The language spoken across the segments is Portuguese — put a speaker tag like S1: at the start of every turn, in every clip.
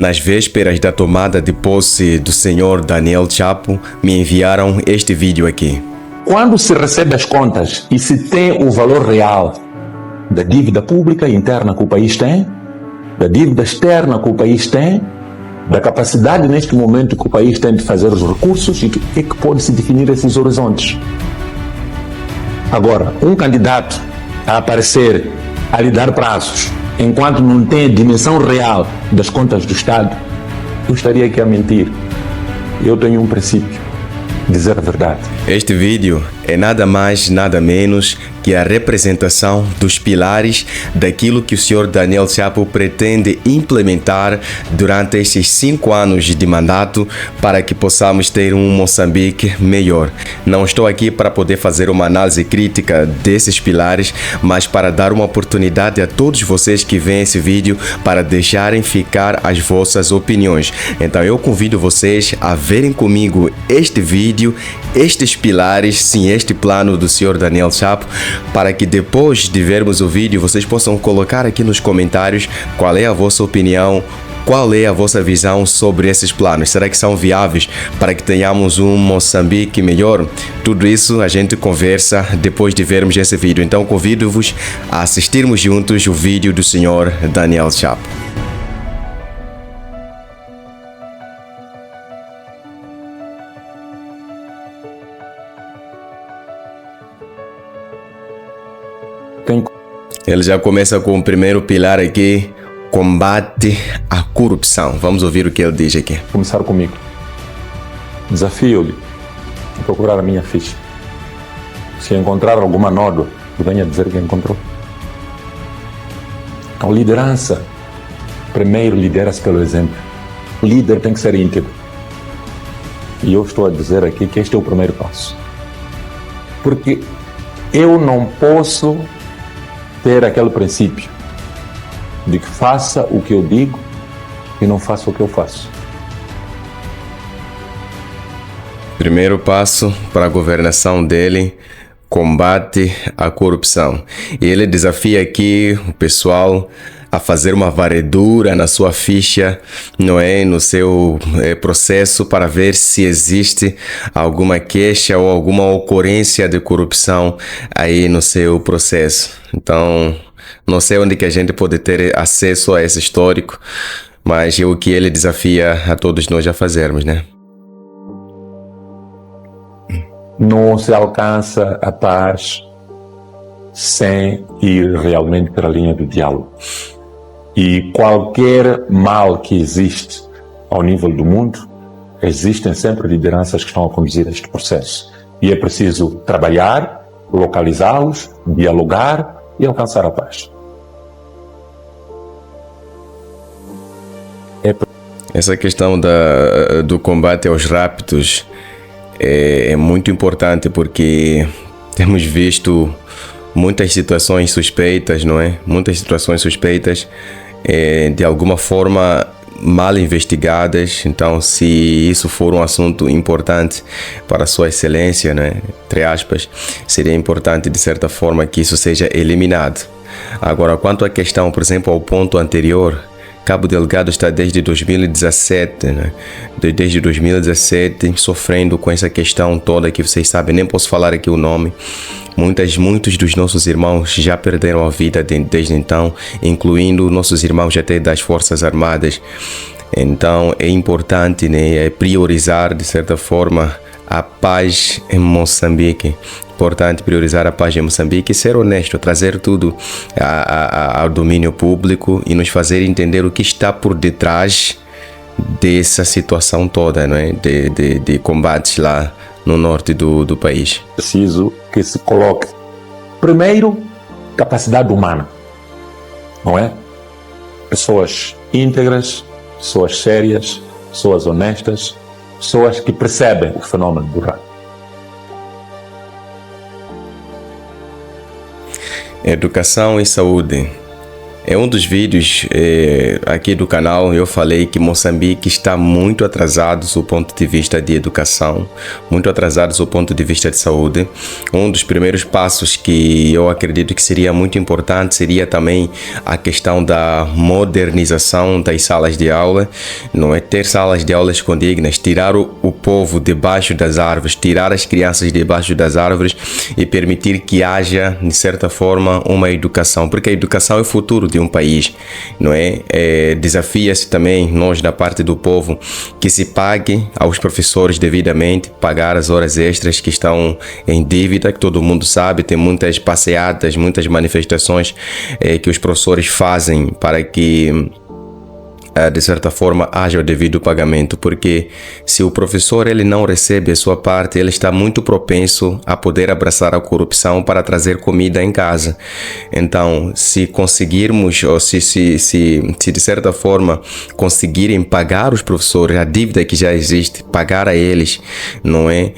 S1: Nas vésperas da tomada de posse do senhor Daniel Chapo, me enviaram este vídeo aqui.
S2: Quando se recebe as contas e se tem o valor real da dívida pública interna que o país tem, da dívida externa que o país tem, da capacidade neste momento que o país tem de fazer os recursos, e que pode se definir esses horizontes. Agora, um candidato a aparecer a lhe dar prazos, enquanto não tem a dimensão real das contas do Estado, eu estaria aqui a mentir. Eu tenho um princípio: dizer a verdade.
S1: Este vídeo é nada mais, nada menos que a representação dos pilares daquilo que o senhor Daniel Chapo pretende implementar durante estes 5 anos de mandato para que possamos ter um Moçambique melhor. Não estou aqui para poder fazer uma análise crítica desses pilares, mas para dar uma oportunidade a todos vocês que veem esse vídeo para deixarem ficar as vossas opiniões. Então eu convido vocês a verem comigo este vídeo, estes pilares, sim, este plano do senhor Daniel Chapo, para que depois de vermos o vídeo vocês possam colocar aqui nos comentários qual é a vossa opinião, qual é a vossa visão sobre esses planos. Será que são viáveis para que tenhamos um Moçambique melhor? Tudo isso a gente conversa depois de vermos esse vídeo. Então convido-vos a assistirmos juntos o vídeo do senhor Daniel Chapo. Ele já começa com o primeiro pilar aqui: combate à corrupção. Vamos ouvir o que ele diz aqui.
S2: Começar comigo. Desafio-lhe a procurar a minha ficha. Se encontrar alguma nódoa, venha dizer que encontrou. A liderança, primeiro lidera-se pelo exemplo. O líder tem que ser íntegro. E eu estou a dizer aqui que este é o primeiro passo. Porque eu não posso ter aquele princípio de que faça o que eu digo e não faça o que eu faço.
S1: Primeiro passo para a governação dele: combate à corrupção. E ele desafia aqui o pessoal a fazer uma varredura na sua ficha, não é, no seu processo, para ver se existe alguma queixa ou alguma ocorrência de corrupção aí no seu processo. Então, não sei onde que a gente pode ter acesso a esse histórico, mas é o que ele desafia a todos nós a fazermos, né?
S2: Não se alcança a paz sem ir realmente para a linha do diálogo. E qualquer mal que existe ao nível do mundo, existem sempre lideranças que estão a conduzir este processo. E é preciso trabalhar, localizá-los, dialogar e alcançar a paz.
S1: Essa questão do combate aos raptos é muito importante, porque temos visto muitas situações suspeitas, não é? Muitas situações suspeitas, de alguma forma mal investigadas. Então, se isso for um assunto importante para Sua Excelência, né, entre aspas, seria importante de certa forma que isso seja eliminado. Agora, quanto à questão, por exemplo, ao ponto anterior, Cabo Delgado está desde 2017, né? Desde 2017 sofrendo com essa questão toda que vocês sabem, nem posso falar aqui o nome. Muitos dos nossos irmãos já perderam a vida desde então, incluindo nossos irmãos até das Forças Armadas. Então é importante, né, priorizar de certa forma a paz em Moçambique. Importante priorizar a paz em Moçambique e ser honesto, trazer tudo ao domínio público e nos fazer entender o que está por detrás dessa situação toda, não é? de combates lá no norte do país.
S2: Preciso que se coloque, primeiro, capacidade humana, não é? Pessoas íntegras, pessoas sérias, pessoas honestas, pessoas que percebem o fenômeno do rapto.
S1: Educação e saúde. Em um dos vídeos aqui do canal eu falei que Moçambique está muito atrasado do ponto de vista de educação, muito atrasado do ponto de vista de saúde. Um dos primeiros passos que eu acredito que seria muito importante seria também a questão da modernização das salas de aula, não é ter salas de aulas condignas, tirar o povo debaixo das árvores, tirar as crianças debaixo das árvores e permitir que haja, de certa forma, uma educação, porque a educação é o futuro de um país, não é? Desafia-se também nós da parte do povo que se pague aos professores devidamente, pagar as horas extras que estão em dívida, que todo mundo sabe, tem muitas passeatas, muitas manifestações que os professores fazem para que de certa forma haja o devido pagamento, porque se o professor ele não recebe a sua parte, ele está muito propenso a poder abraçar a corrupção para trazer comida em casa. Então, se conseguirmos, ou se de certa forma conseguirem pagar os professores, a dívida que já existe, pagar a eles, não é?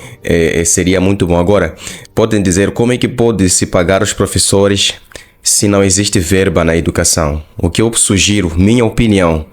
S1: Seria muito bom. Agora, podem dizer como é que pode se pagar os professores se não existe verba na educação? O que eu sugiro, minha opinião,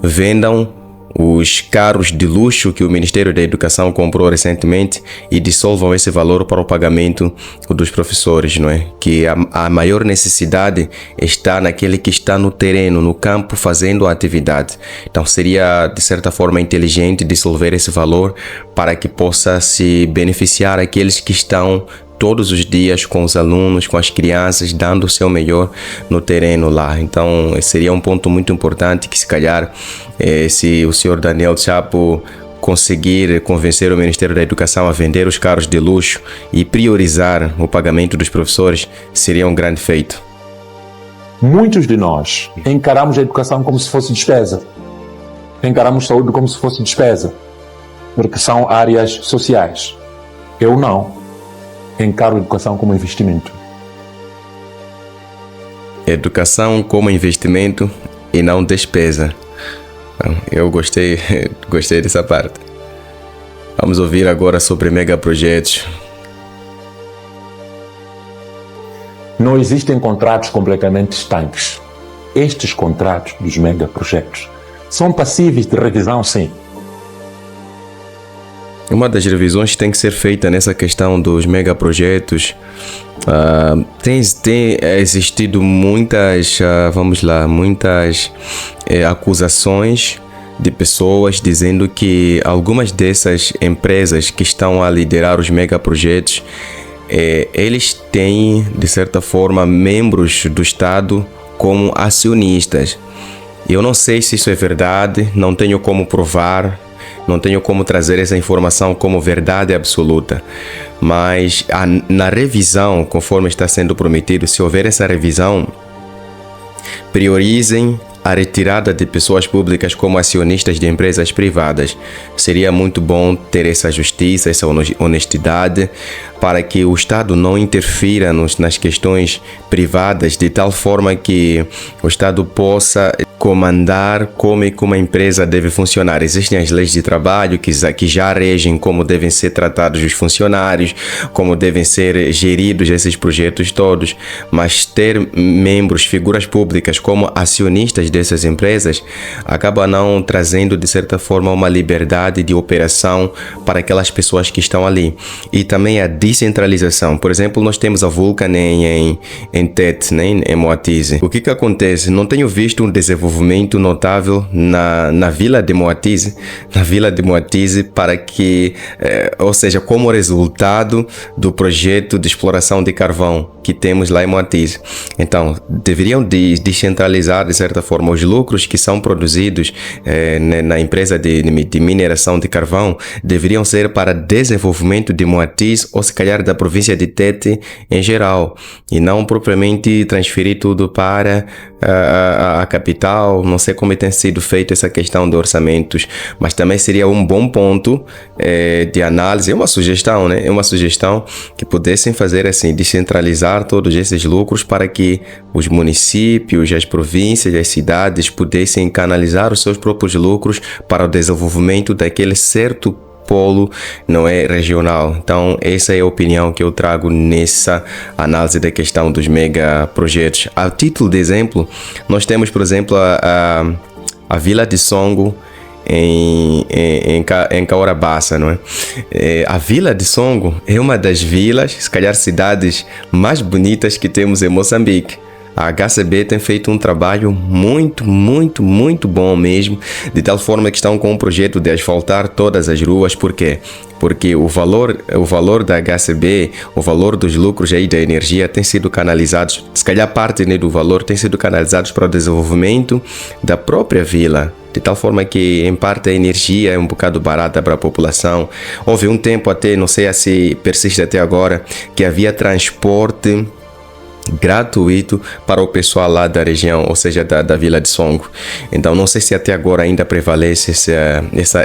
S1: vendam os carros de luxo que o Ministério da Educação comprou recentemente e dissolvam esse valor para o pagamento dos professores, não é? Que a maior necessidade está naquele que está no terreno, no campo, fazendo a atividade. Então seria, de certa forma, inteligente dissolver esse valor para que possa se beneficiar aqueles que estão todos os dias com os alunos, com as crianças, dando o seu melhor no terreno lá. Então, seria um ponto muito importante que, se calhar, se o senhor Daniel Chapo conseguir convencer o Ministério da Educação a vender os carros de luxo e priorizar o pagamento dos professores, seria um grande feito.
S2: Muitos de nós encaramos a educação como se fosse despesa. Encaramos saúde como se fosse despesa, porque são áreas sociais. Eu não. Encaro a educação como investimento.
S1: Educação como investimento e não despesa. Eu gostei dessa parte. Vamos ouvir agora sobre megaprojetos.
S2: Não existem contratos completamente estanques. Estes contratos dos megaprojetos são passíveis de revisão, sim.
S1: Uma das revisões que tem que ser feita nessa questão dos megaprojetos, tem existido muitas acusações de pessoas dizendo que algumas dessas empresas que estão a liderar os megaprojetos, eles têm, de certa forma, membros do Estado como acionistas. Eu não sei se isso é verdade, não tenho como provar, não tenho como trazer essa informação como verdade absoluta, mas na revisão, conforme está sendo prometido, se houver essa revisão, priorizem a retirada de pessoas públicas como acionistas de empresas privadas. Seria muito bom ter essa justiça, essa honestidade, para que o Estado não interfira nas questões privadas, de tal forma que o Estado possa comandar como é que uma empresa deve funcionar. Existem as leis de trabalho que já regem como devem ser tratados os funcionários, como devem ser geridos esses projetos todos, mas ter membros, figuras públicas como acionistas dessas empresas acaba não trazendo, de certa forma, uma liberdade de operação para aquelas pessoas que estão ali. E também a descentralização. Por exemplo, nós temos a Vulcan em Tete, né, em Moatize. O que acontece? Não tenho visto um desenvolvimento notável na Vila de Moatize, para que, ou seja, como resultado do projeto de exploração de carvão que temos lá em Moatize. Então, deveriam descentralizar, de certa forma, os lucros que são produzidos na empresa de mineração de carvão, deveriam ser para desenvolvimento de Moatize ou, se calhar, da província de Tete em geral, e não propriamente transferir tudo para a capital. Não sei como tem sido feita essa questão de orçamentos, mas também seria um bom ponto de análise. É uma sugestão, né? É uma sugestão que pudessem fazer assim, descentralizar todos esses lucros para que os municípios, as províncias, as cidades pudessem canalizar os seus próprios lucros para o desenvolvimento daquele certo polo, não é, regional. Então, essa é a opinião que eu trago nessa análise da questão dos megaprojetos. A título de exemplo, nós temos, por exemplo, a Vila de Songo, em Caurabaça, não é? A Vila de Songo é uma das vilas, se calhar cidades mais bonitas que temos em Moçambique. A HCB tem feito um trabalho muito bom mesmo, de tal forma que estão com um projeto de asfaltar todas as ruas. Por quê? Porque o valor da HCB, o valor dos lucros aí da energia tem sido canalizados, se calhar parte, né, do valor tem sido canalizados para o desenvolvimento da própria vila, de tal forma que em parte a energia é um bocado barata para a população. Houve um tempo até, não sei se persiste até agora, que havia transporte gratuito para o pessoal lá da região, ou seja, da Vila de Songo. Então não sei se até agora ainda prevalece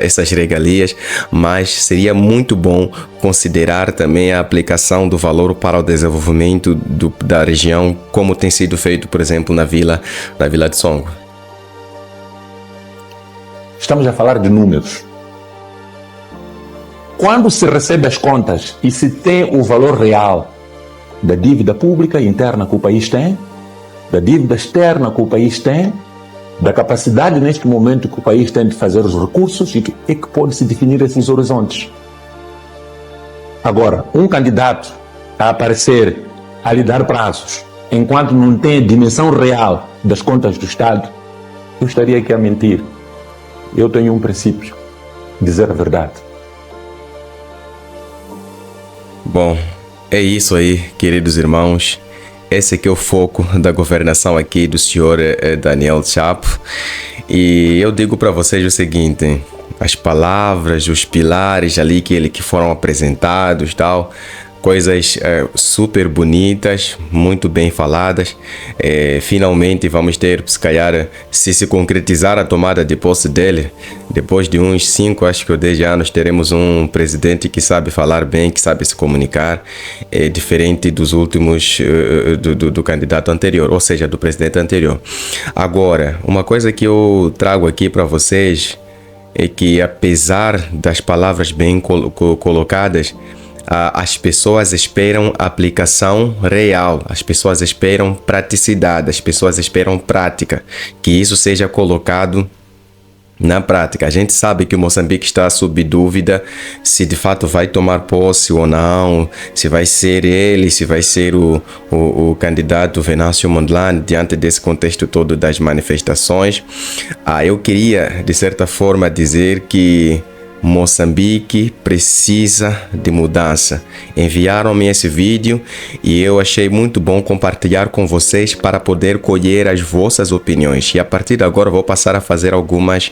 S1: essas regalias, mas seria muito bom considerar também a aplicação do valor para o desenvolvimento da região, como tem sido feito, por exemplo, na Vila de Songo.
S2: Estamos a falar de números. Quando se recebe as contas e se tem o valor real da dívida pública interna que o país tem, da dívida externa que o país tem, da capacidade neste momento que o país tem de fazer os recursos, e é que pode-se definir esses horizontes. Agora, um candidato a aparecer a lhe dar prazos, enquanto não tem a dimensão real das contas do Estado, eu estaria aqui a mentir. Eu tenho um princípio: dizer a verdade.
S1: Bom, é isso aí, queridos irmãos. Esse aqui é o foco da governação aqui do senhor Daniel Chapo. E eu digo para vocês o seguinte: as palavras, os pilares ali que foram apresentados, tal, coisas super bonitas, muito bem faladas. Finalmente vamos ter, se calhar, se concretizar a tomada de posse dele, depois de uns 5, acho que 10 anos, teremos um presidente que sabe falar bem, que sabe se comunicar, diferente dos últimos, do candidato anterior, ou seja, do presidente anterior. Agora, uma coisa que eu trago aqui para vocês é que, apesar das palavras bem colocadas, as pessoas esperam aplicação real, as pessoas esperam praticidade, as pessoas esperam prática, que isso seja colocado na prática. A gente sabe que o Moçambique está sob dúvida se de fato vai tomar posse ou não, se vai ser ele, se vai ser o candidato Venâncio Mondlane, diante desse contexto todo das manifestações. Eu queria, de certa forma, dizer que Moçambique precisa de mudança. Enviaram-me esse vídeo e eu achei muito bom compartilhar com vocês para poder colher as vossas opiniões. E a partir de agora vou passar a fazer algumas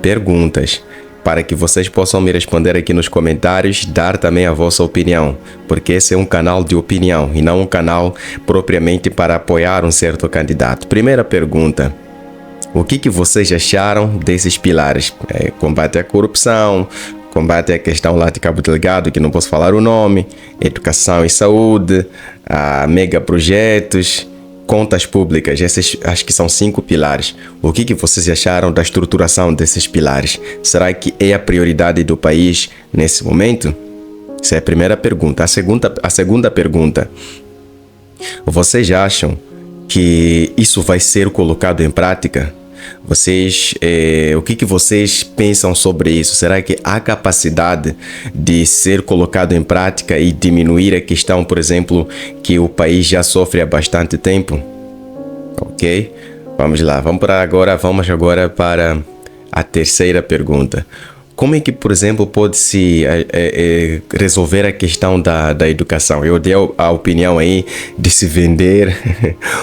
S1: perguntas para que vocês possam me responder aqui nos comentários, dar também a vossa opinião, porque esse é um canal de opinião e não um canal propriamente para apoiar um certo candidato. Primeira pergunta: o que vocês acharam desses pilares? Combate à corrupção, combate à questão lá de Cabo Delgado, que não posso falar o nome, educação e saúde, megaprojetos, contas públicas. Esses acho que são 5 pilares. O que vocês acharam da estruturação desses pilares? Será que é a prioridade do país nesse momento? Essa é a primeira pergunta. A segunda pergunta: vocês acham que isso vai ser colocado em prática? O que vocês pensam sobre isso? Será que há capacidade de ser colocado em prática e diminuir a questão, por exemplo, que o país já sofre há bastante tempo? Ok? Vamos lá, vamos agora para a terceira pergunta. Como é que, por exemplo, pode-se resolver a questão da educação? Eu dei a opinião aí de se vender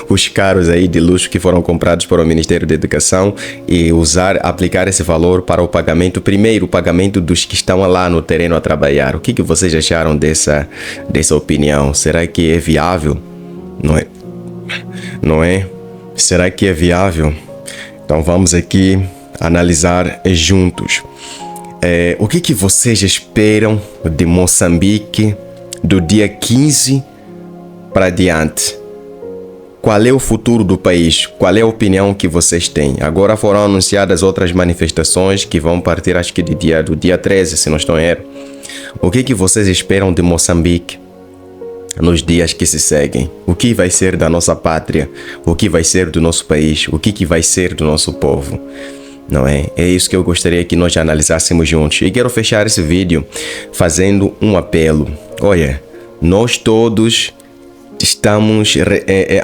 S1: os carros aí de luxo que foram comprados para o Ministério da Educação e aplicar esse valor para o pagamento, primeiro o pagamento dos que estão lá no terreno a trabalhar. O que vocês acharam dessa opinião? Será que é viável? Não é? Será que é viável? Então vamos aqui analisar juntos. O que vocês esperam de Moçambique do dia 15 para diante? qual é o futuro do país? Qual é a opinião que vocês têm? Agora foram anunciadas outras manifestações que vão partir, acho que do dia 13, se não estou errado. O que vocês esperam de Moçambique nos dias que se seguem? O que vai ser da nossa pátria? O que vai ser do nosso país? O que vai ser do nosso povo? Não é? É isso que eu gostaria que nós analisássemos juntos. E quero fechar esse vídeo fazendo um apelo. Olha, nós todos estamos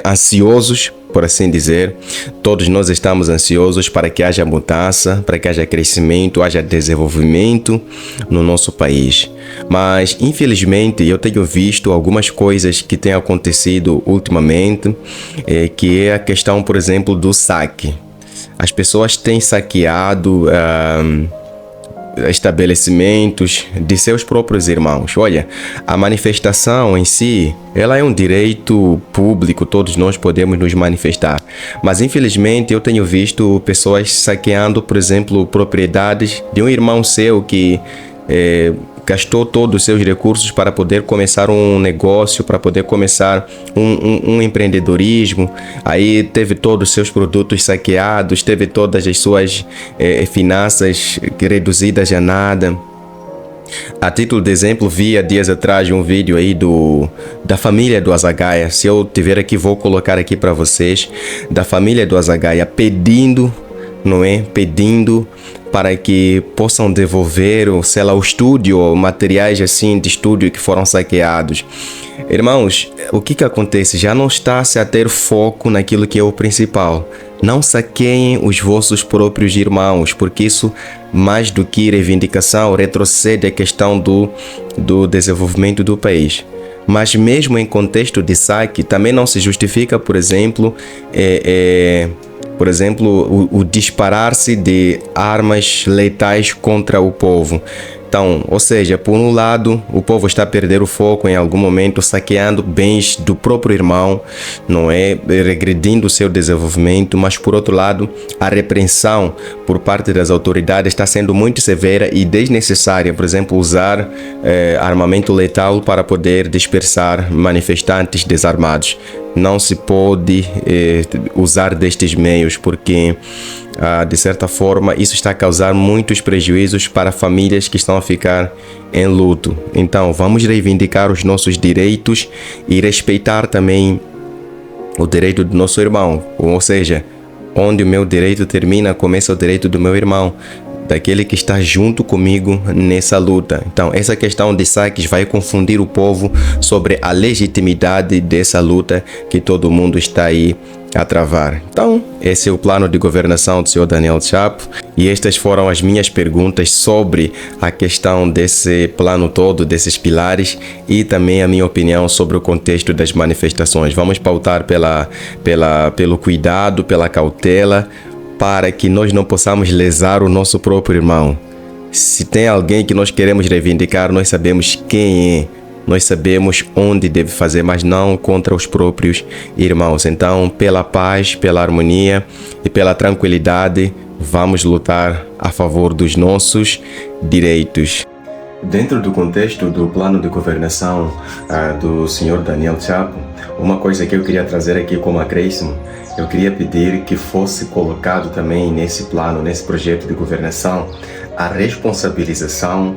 S1: ansiosos, por assim dizer. Todos nós estamos ansiosos para que haja mudança, para que haja crescimento, haja desenvolvimento no nosso país. Mas, infelizmente, eu tenho visto algumas coisas que têm acontecido ultimamente, que é a questão, por exemplo, do saque. As pessoas têm saqueado estabelecimentos de seus próprios irmãos. Olha, a manifestação em si, ela é um direito público, todos nós podemos nos manifestar. Mas infelizmente eu tenho visto pessoas saqueando, por exemplo, propriedades de um irmão seu que gastou todos os seus recursos para poder começar um negócio, para poder começar um empreendedorismo. Aí teve todos os seus produtos saqueados, teve todas as suas finanças reduzidas a nada. A título de exemplo, vi há dias atrás um vídeo aí da família do Azagaia. Se eu tiver aqui, vou colocar aqui para vocês, da família do Azagaia pedindo, não é? Pedindo para que possam devolver, sei lá, o estúdio, materiais assim de estúdio que foram saqueados. Irmãos, o que acontece? Já não está-se a ter foco naquilo que é o principal. Não saqueiem os vossos próprios irmãos, porque isso, mais do que reivindicação, retrocede a questão do desenvolvimento do país. Mas mesmo em contexto de saque, também não se justifica, por exemplo, o disparar-se de armas letais contra o povo. Então, ou seja, por um lado, o povo está a perder o foco em algum momento, saqueando bens do próprio irmão, não é? Regredindo o seu desenvolvimento, mas por outro lado, a repreensão por parte das autoridades está sendo muito severa e desnecessária. Por exemplo, usar armamento letal para poder dispersar manifestantes desarmados. Não se pode usar destes meios, porque de certa forma isso está a causar muitos prejuízos para famílias que estão a ficar em luto. Então vamos reivindicar os nossos direitos e respeitar também o direito do nosso irmão. Ou seja, onde o meu direito termina, começa o direito do meu irmão, daquele que está junto comigo nessa luta. Então, essa questão de saques vai confundir o povo sobre a legitimidade dessa luta que todo mundo está aí a travar. Então, esse é o plano de governação do senhor Daniel Chapo, e estas foram as minhas perguntas sobre a questão desse plano todo, desses pilares, e também a minha opinião sobre o contexto das manifestações. Vamos pautar pelo cuidado, pela cautela, para que nós não possamos lesar o nosso próprio irmão. Se tem alguém que nós queremos reivindicar, nós sabemos quem é, nós sabemos onde deve fazer, mas não contra os próprios irmãos. Então, pela paz, pela harmonia e pela tranquilidade, vamos lutar a favor dos nossos direitos. Dentro do contexto do plano de governação do senhor Daniel Chapo, uma coisa que eu queria trazer aqui como acréscimo, eu queria pedir que fosse colocado também nesse plano, nesse projeto de governação, a responsabilização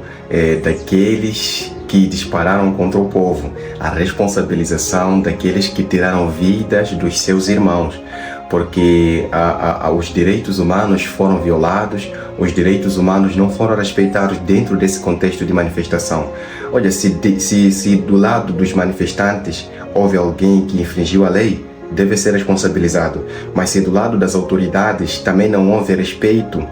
S1: daqueles que dispararam contra o povo, a responsabilização daqueles que tiraram vidas dos seus irmãos, porque os direitos humanos foram violados, os direitos humanos não foram respeitados dentro desse contexto de manifestação. Olha, se do lado dos manifestantes houve alguém que infringiu a lei, deve ser responsabilizado. Mas se do lado das autoridades também não houve respeito,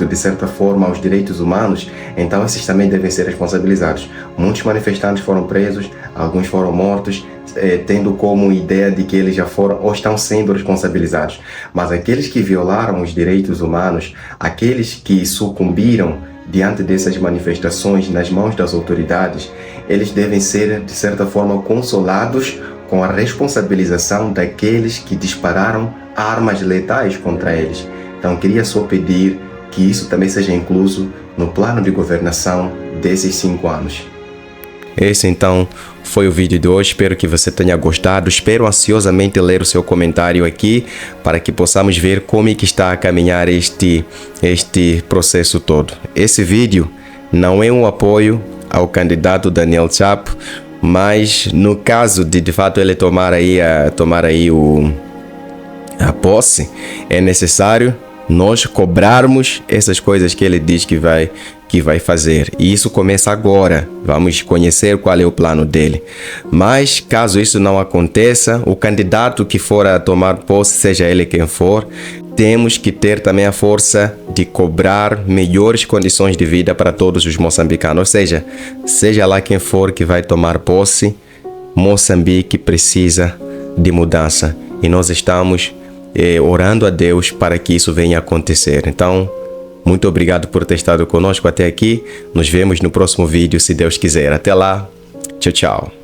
S1: de certa forma, aos direitos humanos, então esses também devem ser responsabilizados. Muitos manifestantes foram presos, alguns foram mortos, tendo como ideia de que eles já foram ou estão sendo responsabilizados. Mas aqueles que violaram os direitos humanos, aqueles que sucumbiram diante dessas manifestações nas mãos das autoridades, eles devem ser, de certa forma, consolados com a responsabilização daqueles que dispararam armas letais contra eles. Então, queria só pedir que isso também seja incluso no plano de governação desses 5 anos. Esse então foi o vídeo de hoje. Espero que você tenha gostado. Espero ansiosamente ler o seu comentário aqui para que possamos ver como é que está a caminhar este processo todo. Esse vídeo não é um apoio ao candidato Daniel Chapo, mas no caso de fato ele tomar aí a posse, é necessário nós cobrarmos essas coisas que ele diz que vai fazer. E isso começa agora. Vamos conhecer qual é o plano dele. Mas caso isso não aconteça, o candidato que for a tomar posse, seja ele quem for, temos que ter também a força de cobrar melhores condições de vida para todos os moçambicanos. Ou seja lá quem for que vai tomar posse, Moçambique precisa de mudança. E nós estamos orando a Deus para que isso venha a acontecer. Então, muito obrigado por ter estado conosco até aqui. Nos vemos no próximo vídeo, se Deus quiser. Até lá. Tchau, tchau.